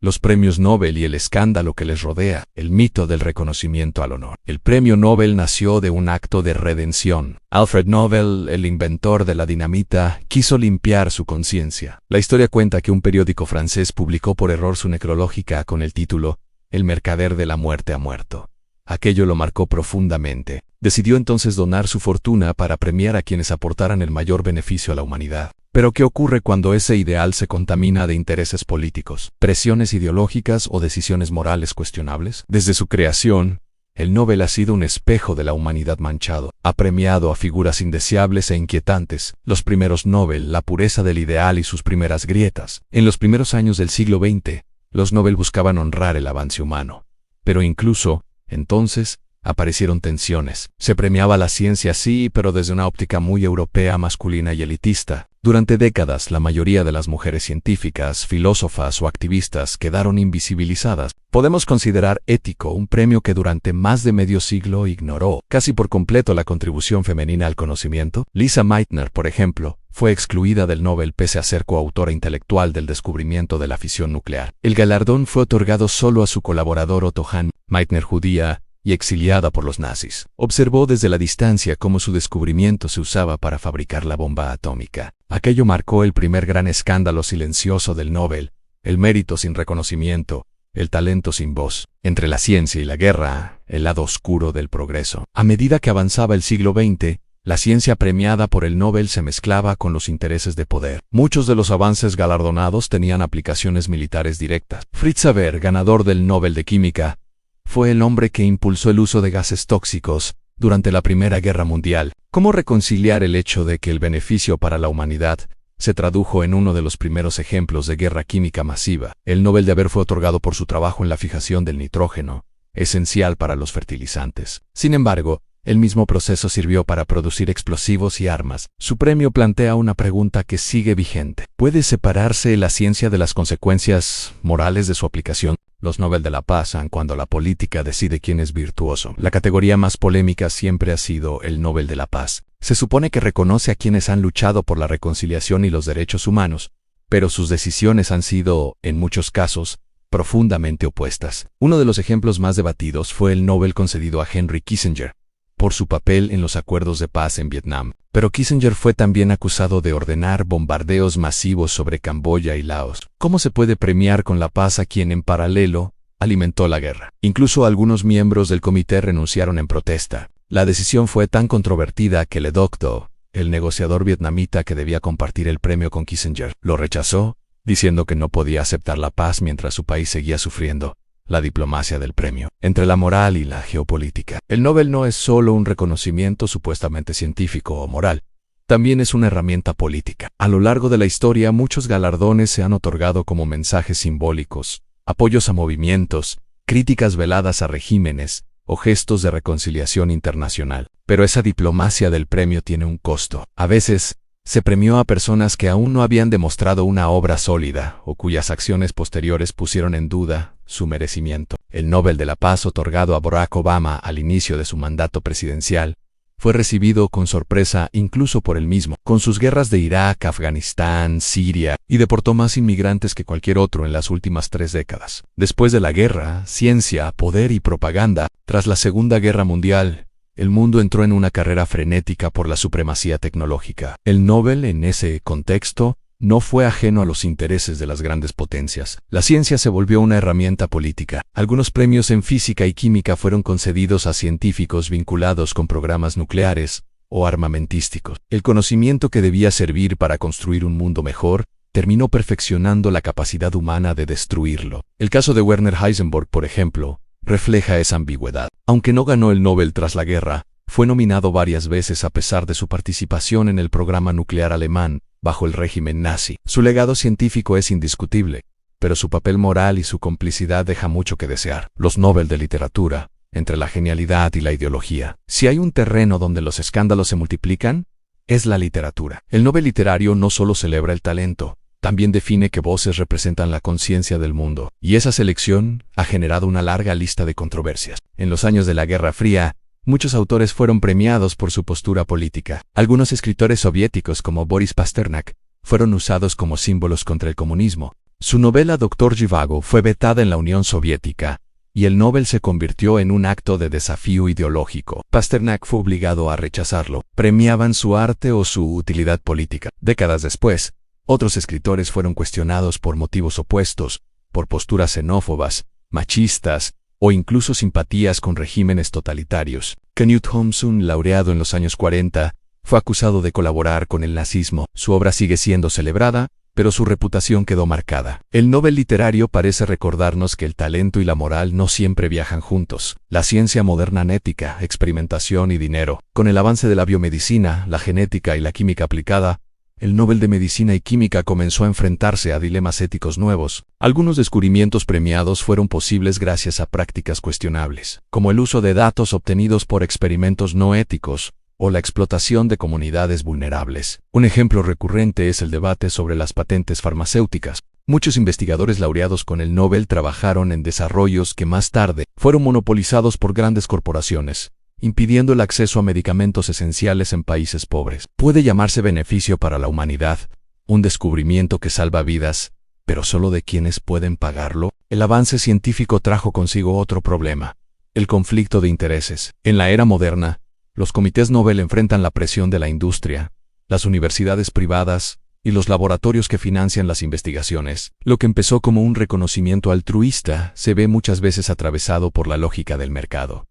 los premios Nobel y el escándalo que les rodea, el mito del reconocimiento al honor. El premio Nobel nació de un acto de redención. Alfred Nobel, el inventor de la dinamita, quiso limpiar su conciencia. La historia cuenta que un periódico francés publicó por error su necrológica con el título «El mercader de la muerte ha muerto». Aquello lo marcó profundamente. Decidió entonces donar su fortuna para premiar a quienes aportaran el mayor beneficio a la humanidad. Pero ¿qué ocurre cuando ese ideal se contamina de intereses políticos, presiones ideológicas o decisiones morales cuestionables? Desde su creación, el Nobel ha sido un espejo de la humanidad manchado. Ha premiado a figuras indeseables e inquietantes. Los primeros Nobel, la pureza del ideal y sus primeras grietas. En los primeros años del siglo XX, los Nobel buscaban honrar el avance humano. Pero incluso, entonces, aparecieron tensiones. Se premiaba la ciencia sí, pero desde una óptica muy europea, masculina y elitista. Durante décadas, la mayoría de las mujeres científicas, filósofas o activistas quedaron invisibilizadas. Podemos considerar ético un premio que durante más de medio siglo ignoró casi por completo la contribución femenina al conocimiento. Lisa Meitner, por ejemplo, fue excluida del Nobel pese a ser coautora intelectual del descubrimiento de la fisión nuclear. El galardón fue otorgado solo a su colaborador Otto Hahn. Meitner, judía y exiliada por los nazis, observó desde la distancia cómo su descubrimiento se usaba para fabricar la bomba atómica. Aquello marcó el primer gran escándalo silencioso del Nobel, el mérito sin reconocimiento, el talento sin voz. Entre la ciencia y la guerra, el lado oscuro del progreso. A medida que avanzaba el siglo XX, la ciencia premiada por el Nobel se mezclaba con los intereses de poder. Muchos de los avances galardonados tenían aplicaciones militares directas. Fritz Haber, ganador del Nobel de Química, fue el hombre que impulsó el uso de gases tóxicos durante la Primera Guerra Mundial. ¿Cómo reconciliar el hecho de que el beneficio para la humanidad se tradujo en uno de los primeros ejemplos de guerra química masiva? El Nobel de Haber fue otorgado por su trabajo en la fijación del nitrógeno, esencial para los fertilizantes. Sin embargo, el mismo proceso sirvió para producir explosivos y armas. Su premio plantea una pregunta que sigue vigente. ¿Puede separarse la ciencia de las consecuencias morales de su aplicación? Los Nobel de la Paz, cuando la política decide quién es virtuoso. La categoría más polémica siempre ha sido el Nobel de la Paz. Se supone que reconoce a quienes han luchado por la reconciliación y los derechos humanos, pero sus decisiones han sido, en muchos casos, profundamente opuestas. Uno de los ejemplos más debatidos fue el Nobel concedido a Henry Kissinger, por su papel en los acuerdos de paz en Vietnam. Pero Kissinger fue también acusado de ordenar bombardeos masivos sobre Camboya y Laos. ¿Cómo se puede premiar con la paz a quien, en paralelo, alimentó la guerra? Incluso algunos miembros del comité renunciaron en protesta. La decisión fue tan controvertida que Le Duc Do, el negociador vietnamita que debía compartir el premio con Kissinger, lo rechazó, diciendo que no podía aceptar la paz mientras su país seguía sufriendo. La diplomacia del premio, entre la moral y la geopolítica. El Nobel no es solo un reconocimiento supuestamente científico o moral, también es una herramienta política. A lo largo de la historia, muchos galardones se han otorgado como mensajes simbólicos, apoyos a movimientos, críticas veladas a regímenes o gestos de reconciliación internacional. Pero esa diplomacia del premio tiene un costo. A veces, se premió a personas que aún no habían demostrado una obra sólida o cuyas acciones posteriores pusieron en duda su merecimiento. El Nobel de la Paz otorgado a Barack Obama al inicio de su mandato presidencial fue recibido con sorpresa incluso por él mismo. Con sus guerras de Irak, Afganistán, Siria, y deportó más inmigrantes que cualquier otro en las últimas 3 décadas. Después de la guerra, ciencia, poder y propaganda, tras la Segunda Guerra Mundial, el mundo entró en una carrera frenética por la supremacía tecnológica. El Nobel, en ese contexto, no fue ajeno a los intereses de las grandes potencias. La ciencia se volvió una herramienta política. Algunos premios en física y química fueron concedidos a científicos vinculados con programas nucleares o armamentísticos. El conocimiento que debía servir para construir un mundo mejor terminó perfeccionando la capacidad humana de destruirlo. El caso de Werner Heisenberg, por ejemplo, refleja esa ambigüedad. Aunque no ganó el Nobel tras la guerra, fue nominado varias veces a pesar de su participación en el programa nuclear alemán bajo el régimen nazi. Su legado científico es indiscutible, pero su papel moral y su complicidad deja mucho que desear. Los Nobel de literatura, entre la genialidad y la ideología. Si hay un terreno donde los escándalos se multiplican, es la literatura. El Nobel literario no solo celebra el talento, también define qué voces representan la conciencia del mundo, y esa selección ha generado una larga lista de controversias. En los años de la Guerra Fría, muchos autores fueron premiados por su postura política. Algunos escritores soviéticos como Boris Pasternak fueron usados como símbolos contra el comunismo. Su novela Doctor Zhivago fue vetada en la Unión Soviética, y el Nobel se convirtió en un acto de desafío ideológico. Pasternak fue obligado a rechazarlo. Premiaban su arte o su utilidad política. Décadas después, otros escritores fueron cuestionados por motivos opuestos, por posturas xenófobas, machistas, o incluso simpatías con regímenes totalitarios. Knut Hamsun, laureado en los años 40, fue acusado de colaborar con el nazismo. Su obra sigue siendo celebrada, pero su reputación quedó marcada. El Nobel literario parece recordarnos que el talento y la moral no siempre viajan juntos. La ciencia moderna en ética, experimentación y dinero. Con el avance de la biomedicina, la genética y la química aplicada, el Nobel de Medicina y Química comenzó a enfrentarse a dilemas éticos nuevos. Algunos descubrimientos premiados fueron posibles gracias a prácticas cuestionables, como el uso de datos obtenidos por experimentos no éticos, o la explotación de comunidades vulnerables. Un ejemplo recurrente es el debate sobre las patentes farmacéuticas. Muchos investigadores laureados con el Nobel trabajaron en desarrollos que más tarde fueron monopolizados por grandes corporaciones, impidiendo el acceso a medicamentos esenciales en países pobres. Puede llamarse beneficio para la humanidad, un descubrimiento que salva vidas, pero solo de quienes pueden pagarlo. El avance científico trajo consigo otro problema: el conflicto de intereses. En la era moderna, los comités Nobel enfrentan la presión de la industria, las universidades privadas y los laboratorios que financian las investigaciones. Lo que empezó como un reconocimiento altruista se ve muchas veces atravesado por la lógica del mercado.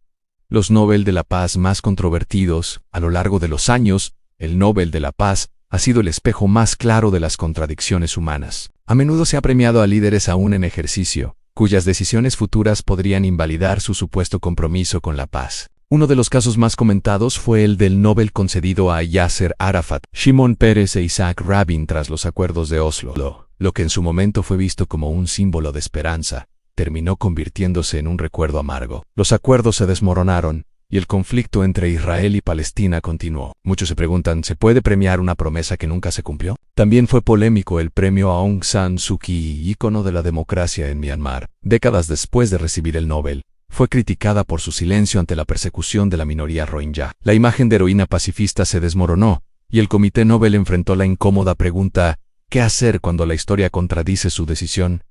Los Nobel de la Paz más controvertidos, a lo largo de los años, el Nobel de la Paz ha sido el espejo más claro de las contradicciones humanas. A menudo se ha premiado a líderes aún en ejercicio, cuyas decisiones futuras podrían invalidar su supuesto compromiso con la paz. Uno de los casos más comentados fue el del Nobel concedido a Yasser Arafat, Shimon Peres e Isaac Rabin tras los acuerdos de Oslo. Lo que en su momento fue visto como un símbolo de esperanza, terminó convirtiéndose en un recuerdo amargo. Los acuerdos se desmoronaron, y el conflicto entre Israel y Palestina continuó. Muchos se preguntan, ¿se puede premiar una promesa que nunca se cumplió? También fue polémico el premio a Aung San Suu Kyi, ícono de la democracia en Myanmar. Décadas después de recibir el Nobel, fue criticada por su silencio ante la persecución de la minoría rohingya. La imagen de heroína pacifista se desmoronó, y el Comité Nobel enfrentó la incómoda pregunta: ¿qué hacer cuando la historia contradice su decisión?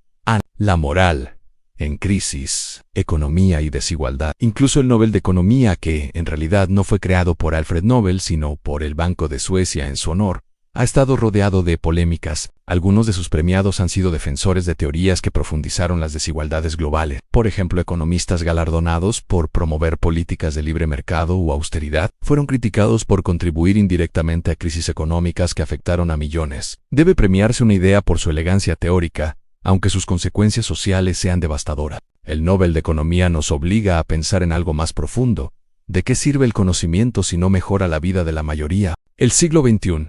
La moral en crisis, economía y desigualdad. Incluso el Nobel de Economía, que en realidad no fue creado por Alfred Nobel, sino por el Banco de Suecia en su honor, ha estado rodeado de polémicas. Algunos de sus premiados han sido defensores de teorías que profundizaron las desigualdades globales. Por ejemplo, economistas galardonados por promover políticas de libre mercado o austeridad fueron criticados por contribuir indirectamente a crisis económicas que afectaron a millones. Debe premiarse una idea por su elegancia teórica, aunque sus consecuencias sociales sean devastadoras. El Nobel de Economía nos obliga a pensar en algo más profundo. ¿De qué sirve el conocimiento si no mejora la vida de la mayoría? El siglo XXI.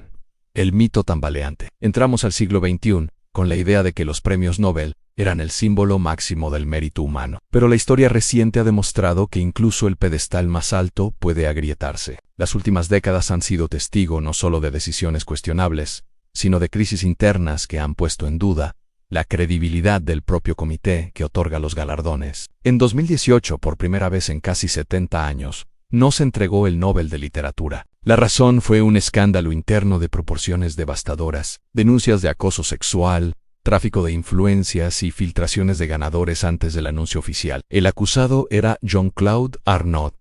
El mito tambaleante. Entramos al siglo XXI con la idea de que los premios Nobel eran el símbolo máximo del mérito humano. Pero la historia reciente ha demostrado que incluso el pedestal más alto puede agrietarse. Las últimas décadas han sido testigo no solo de decisiones cuestionables, sino de crisis internas que han puesto en duda la credibilidad del propio comité que otorga los galardones. En 2018, por primera vez en casi 70 años, no se entregó el Nobel de Literatura. La razón fue un escándalo interno de proporciones devastadoras, denuncias de acoso sexual, tráfico de influencias y filtraciones de ganadores antes del anuncio oficial. El acusado era Jean-Claude Arnault,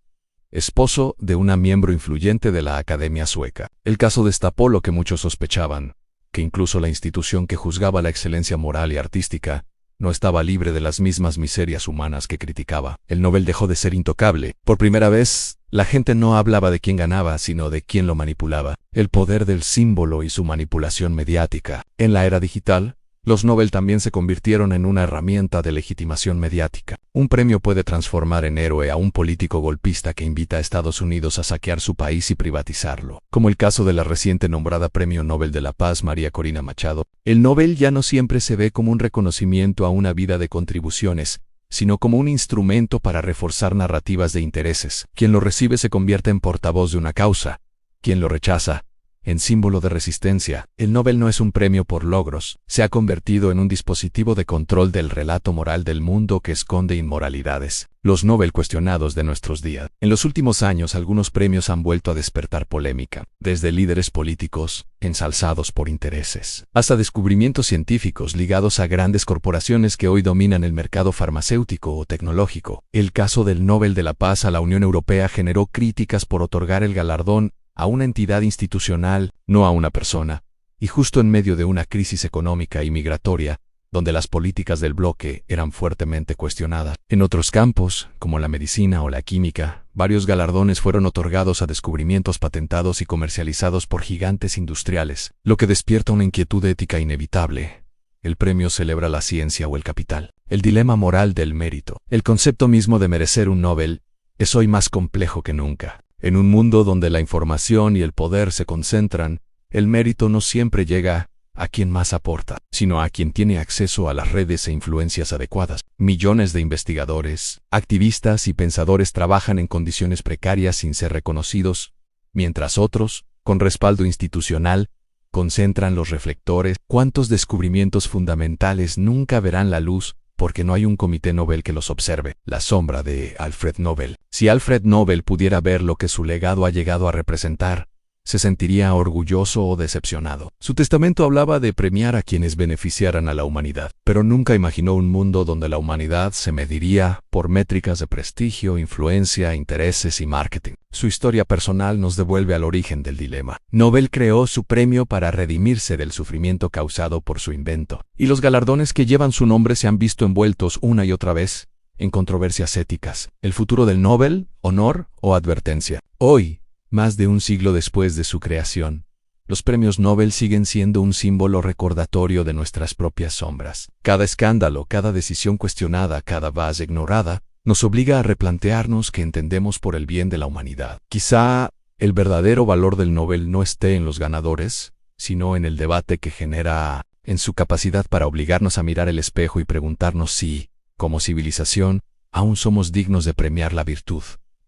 esposo de una miembro influyente de la Academia Sueca. El caso destapó lo que muchos sospechaban, que incluso la institución que juzgaba la excelencia moral y artística no estaba libre de las mismas miserias humanas que criticaba. El Nobel dejó de ser intocable. Por primera vez, la gente no hablaba de quién ganaba, sino de quién lo manipulaba. El poder del símbolo y su manipulación mediática. En la era digital, los Nobel también se convirtieron en una herramienta de legitimación mediática. Un premio puede transformar en héroe a un político golpista que invita a Estados Unidos a saquear su país y privatizarlo. Como el caso de la reciente nombrada Premio Nobel de la Paz María Corina Machado. El Nobel ya no siempre se ve como un reconocimiento a una vida de contribuciones, sino como un instrumento para reforzar narrativas de intereses. Quien lo recibe se convierte en portavoz de una causa. Quien lo rechaza en símbolo de resistencia. El Nobel no es un premio por logros, se ha convertido en un dispositivo de control del relato moral del mundo que esconde inmoralidades. Los Nobel cuestionados de nuestros días. En los últimos años, algunos premios han vuelto a despertar polémica, desde líderes políticos, ensalzados por intereses, hasta descubrimientos científicos ligados a grandes corporaciones que hoy dominan el mercado farmacéutico o tecnológico. El caso del Nobel de la Paz a la Unión Europea generó críticas por otorgar el galardón a una entidad institucional, no a una persona, y justo en medio de una crisis económica y migratoria, donde las políticas del bloque eran fuertemente cuestionadas. En otros campos, como la medicina o la química, varios galardones fueron otorgados a descubrimientos patentados y comercializados por gigantes industriales, lo que despierta una inquietud ética inevitable. ¿El premio celebra la ciencia o el capital? El dilema moral del mérito. El concepto mismo de merecer un Nobel es hoy más complejo que nunca. En un mundo donde la información y el poder se concentran, el mérito no siempre llega a quien más aporta, sino a quien tiene acceso a las redes e influencias adecuadas. Millones de investigadores, activistas y pensadores trabajan en condiciones precarias sin ser reconocidos, mientras otros, con respaldo institucional, concentran los reflectores. ¿Cuántos descubrimientos fundamentales nunca verán la luz porque no hay un comité Nobel que los observe? La sombra de Alfred Nobel. Si Alfred Nobel pudiera ver lo que su legado ha llegado a representar, se sentiría orgulloso o decepcionado. Su testamento hablaba de premiar a quienes beneficiaran a la humanidad, pero nunca imaginó un mundo donde la humanidad se mediría por métricas de prestigio, influencia, intereses y marketing. Su historia personal nos devuelve al origen del dilema. Nobel creó su premio para redimirse del sufrimiento causado por su invento, y los galardones que llevan su nombre se han visto envueltos una y otra vez en controversias éticas. El futuro del Nobel, honor o advertencia. Hoy, más de un siglo después de su creación, los premios Nobel siguen siendo un símbolo recordatorio de nuestras propias sombras. Cada escándalo, cada decisión cuestionada, cada base ignorada, nos obliga a replantearnos qué entendemos por el bien de la humanidad. Quizá el verdadero valor del Nobel no esté en los ganadores, sino en el debate que genera, en su capacidad para obligarnos a mirar el espejo y preguntarnos si, como civilización, aún somos dignos de premiar la virtud.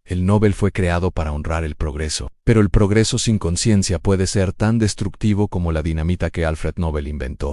El Nobel fue creado para honrar el progreso, pero el progreso sin conciencia puede ser tan destructivo como la dinamita que Alfred Nobel inventó.